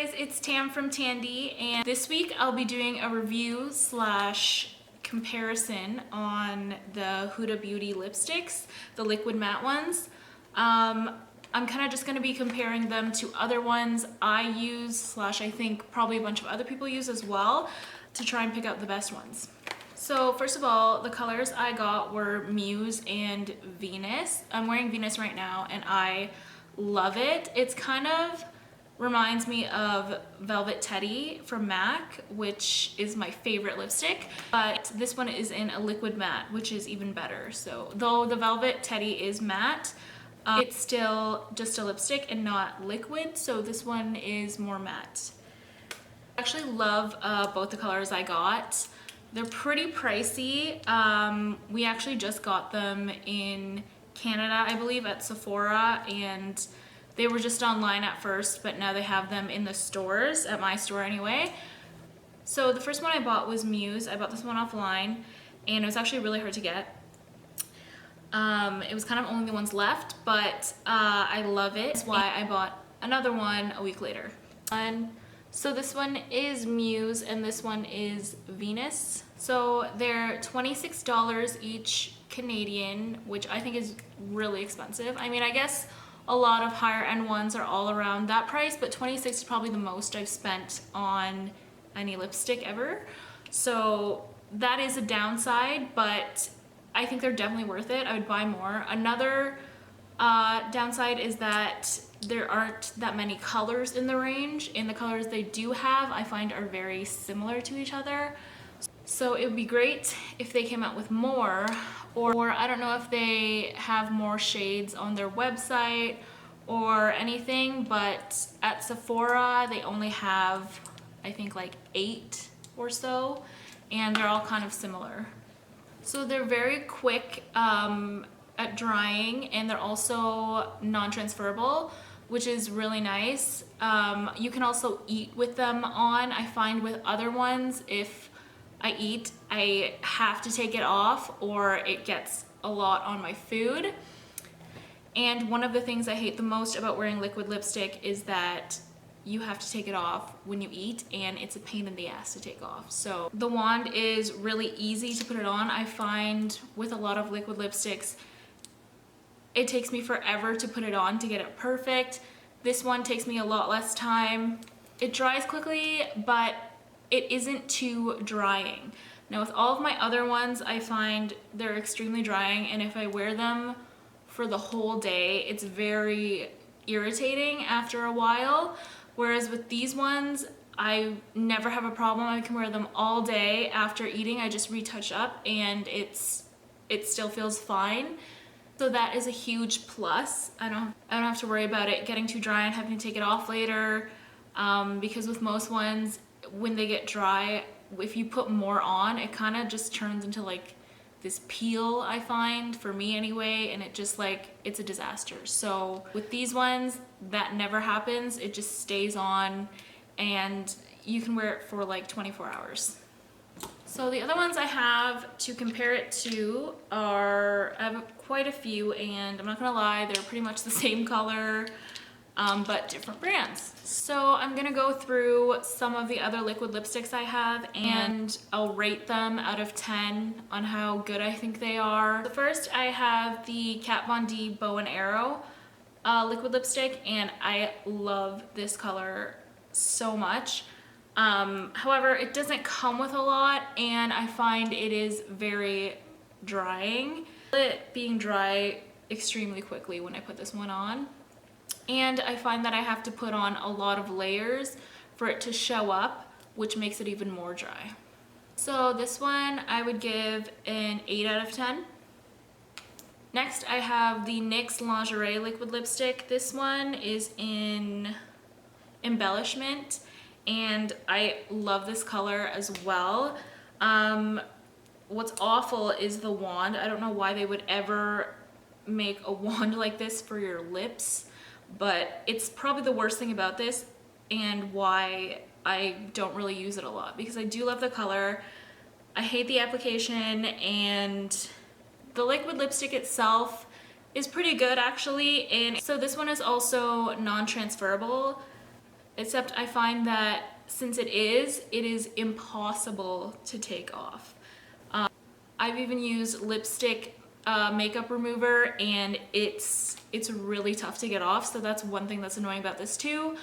guys, it's Tam from Tandy, and this week I'll be doing a review slash comparison on the Huda Beauty lipsticks, the liquid matte ones. I'm kind of just going to be comparing them to other ones I use slash I think probably a bunch of other people use as well to try and pick out the best ones. So first of all, the colors I got were Muse and Venus. I'm wearing Venus right now and I love it. It's kind of reminds me of Velvet Teddy from MAC, which is my favorite lipstick, but this one is in a liquid matte, which is even better. So though the Velvet Teddy is matte, it's still just a lipstick and not liquid, so this one is more matte. I actually love both the colors I got. They're pretty pricey. We actually just got them in Canada, I believe, at Sephora, and they were just online at first, but now they have them in the stores, at my store anyway. So the first one I bought was Muse. I bought this one offline, and it was actually really hard to get. It was kind of only the ones left, but I love it. That's why I bought another one a week later. So this one is Muse, and this one is Venus. So they're $26 each Canadian, which I think is really expensive. I mean, I guess a lot of higher end ones are all around that price, but 26 is probably the most I've spent on any lipstick ever. So that is a downside, but I think they're definitely worth it. I would buy more. Another downside is that there aren't that many colors in the range, and the colors they do have I find are very similar to each other. So it would be great if they came out with more, or I don't know if they have more shades on their website or anything, but at Sephora they only have I think like 8 or so, and they're all kind of similar. So they're very quick at drying, and they're also non-transferable, which is really nice. You can also eat with them on. I find with other ones, if I eat, I have to take it off or it gets a lot on my food. And one of the things I hate the most about wearing liquid lipstick is that you have to take it off when you eat, and it's a pain in the ass to take off. So the wand is really easy to put it on. I find with a lot of liquid lipsticks, it takes me forever to put it on to get it perfect. This one takes me a lot less time. It dries quickly, but it isn't too drying. Now with all of my other ones, I find they're extremely drying, and if I wear them for the whole day, it's very irritating after a while. Whereas with these ones, I never have a problem. I can wear them all day. After eating, I just retouch up and it still feels fine. So that is a huge plus. I don't have to worry about it getting too dry and having to take it off later, because with most ones, when they get dry, if you put more on, it kind of just turns into like this peel, I find, for me anyway, and it just like, it's a disaster. So with these ones, that never happens. It just stays on, and you can wear it for like 24 hours. So the other ones I have to compare it to are, I have quite a few, and I'm not gonna lie, they're pretty much the same color, but different brands. So I'm gonna go through some of the other liquid lipsticks I have, and I'll rate them out of 10 on how good I think they are. The first, I have the Kat Von D Bow and Arrow liquid lipstick, and I love this color so much. However, it doesn't come with a lot, and I find it is very drying. It being dry extremely quickly when I put this one on. And I find that I have to put on a lot of layers for it to show up, which makes it even more dry. So this one I would give an 8 out of 10. Next, I have the NYX Lingerie liquid lipstick. This one is in Embellishment, and I love this color as well. What's awful is the wand. I don't know why they would ever make a wand like this for your lips, but it's probably the worst thing about this and why I don't really use it a lot, because I do love the color. I hate the application, and the liquid lipstick itself is pretty good actually. And so this one is also non-transferable. except I find that since it is impossible to take off. I've even used lipstick makeup remover, and it's really tough to get off, so that's one thing that's annoying about this too.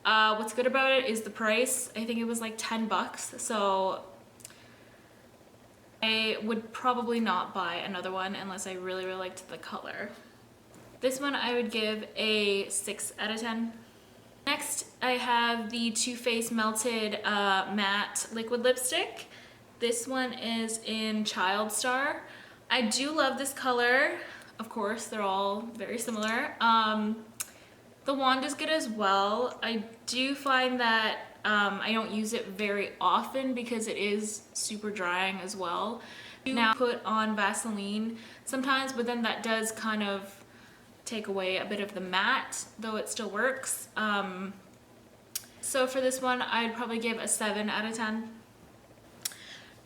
What's good about it is the price. I think it was like 10 bucks, so I would probably not buy another one unless I really liked the color. This one I would give a 6 out of 10. Next, I have the Too Faced Melted Matte Liquid Lipstick. This one is in Child Star. I do love this color. Of course, they're all very similar. The wand is good as well. I do find that I don't use it very often because it is super drying as well. Now put on Vaseline sometimes, but then that does kind of take away a bit of the matte, though it still works. So for this one, I'd probably give a 7 out of 10.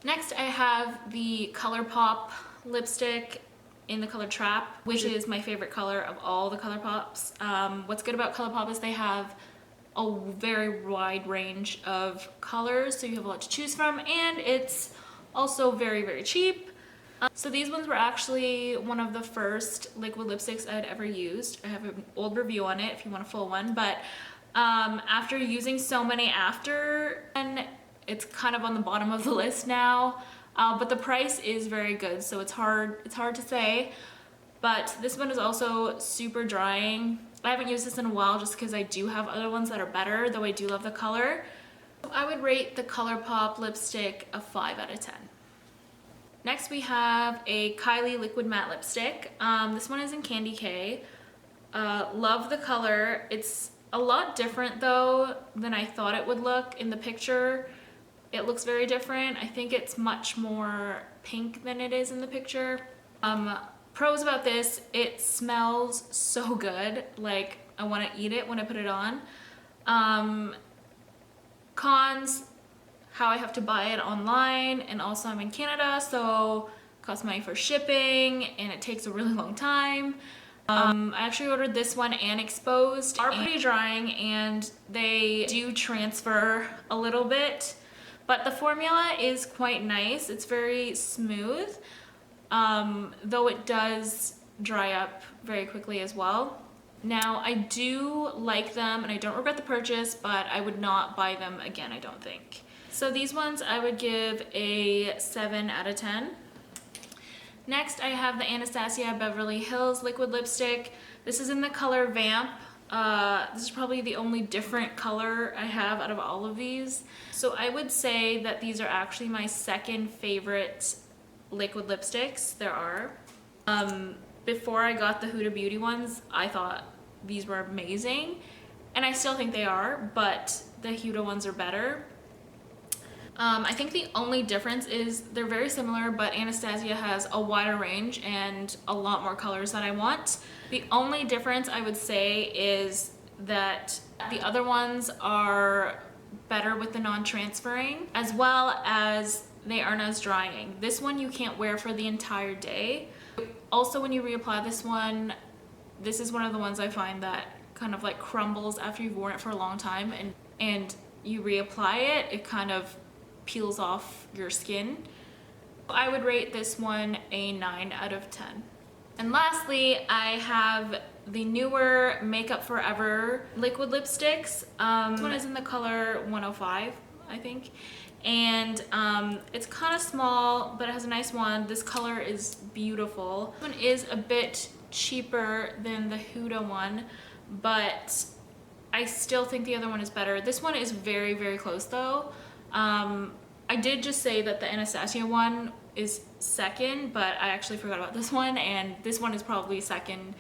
Next, I have the ColourPop lipstick in the color Trap, which is my favorite color of all the ColourPops. What's good about ColourPop is they have a very wide range of colors, so you have a lot to choose from, and it's also very cheap. So these ones were actually one of the first liquid lipsticks I had ever used. I have an old review on it if you want a full one, but after using so many after, and it's kind of on the bottom of the list now, but the price is very good, so it's hard to say. But this one is also super drying. I haven't used this in a while just because I do have other ones that are better, though I do love the color. I would rate the ColourPop lipstick a 5 out of 10. Next we have a Kylie Liquid Matte Lipstick. This one is in Candy K. Love the color. It's a lot different though than I thought it would look in the picture. It looks very different. I think it's much more pink than it is in the picture. Pros about this, it smells so good. Like, I want to eat it when I put it on. Cons, how I have to buy it online, and also I'm in Canada, so it costs money for shipping and it takes a really long time. I actually ordered this one and Exposed. They are pretty drying and they do transfer a little bit, but the formula is quite nice. It's very smooth, though it does dry up very quickly as well. Now, I do like them and I don't regret the purchase, but I would not buy them again, I don't think. So these ones I would give a 7 out of 10. Next, I have the Anastasia Beverly Hills Liquid Lipstick. This is in the color Vamp. This is probably the only different color I have out of all of these. So I would say that these are actually my second favorite liquid lipsticks there are. Before I got the Huda Beauty ones, I thought these were amazing, and I still think they are, but the Huda ones are better. I think the only difference is they're very similar, but Anastasia has a wider range and a lot more colors that I want. The only difference I would say is that the other ones are better with the non-transferring, as well as they aren't as drying. This one you can't wear for the entire day. Also, when you reapply this one, this is one of the ones I find that kind of like crumbles after you've worn it for a long time, and you reapply it, it kind of peels off your skin. I would rate this one a 9 out of 10. And lastly, I have the newer Makeup Forever liquid lipsticks. This one is in the color 105, I think. And it's kind of small, but it has a nice wand. This color is beautiful. This one is a bit cheaper than the Huda one, but I still think the other one is better. This one is very close though. I did just say that the Anastasia one is second, but I actually forgot about this one, and this one is probably second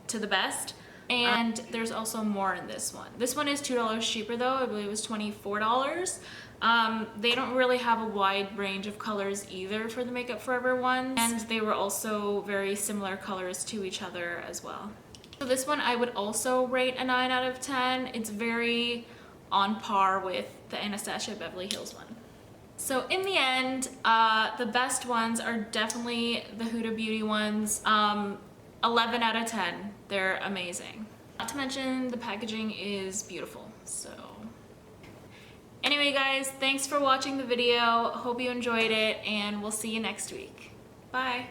to the best. And there's also more in this one. This one is $2 cheaper though. I believe it was $24. They don't really have a wide range of colors either for the Makeup Forever ones, and they were also very similar colors to each other as well. So this one I would also rate a 9 out of 10. It's very on par with the Anastasia Beverly Hills one. So in the end, the best ones are definitely the Huda Beauty ones. 11 out of 10. They're amazing. Not to mention the packaging is beautiful. So anyway guys, thanks for watching the video. Hope you enjoyed it and we'll see you next week. Bye.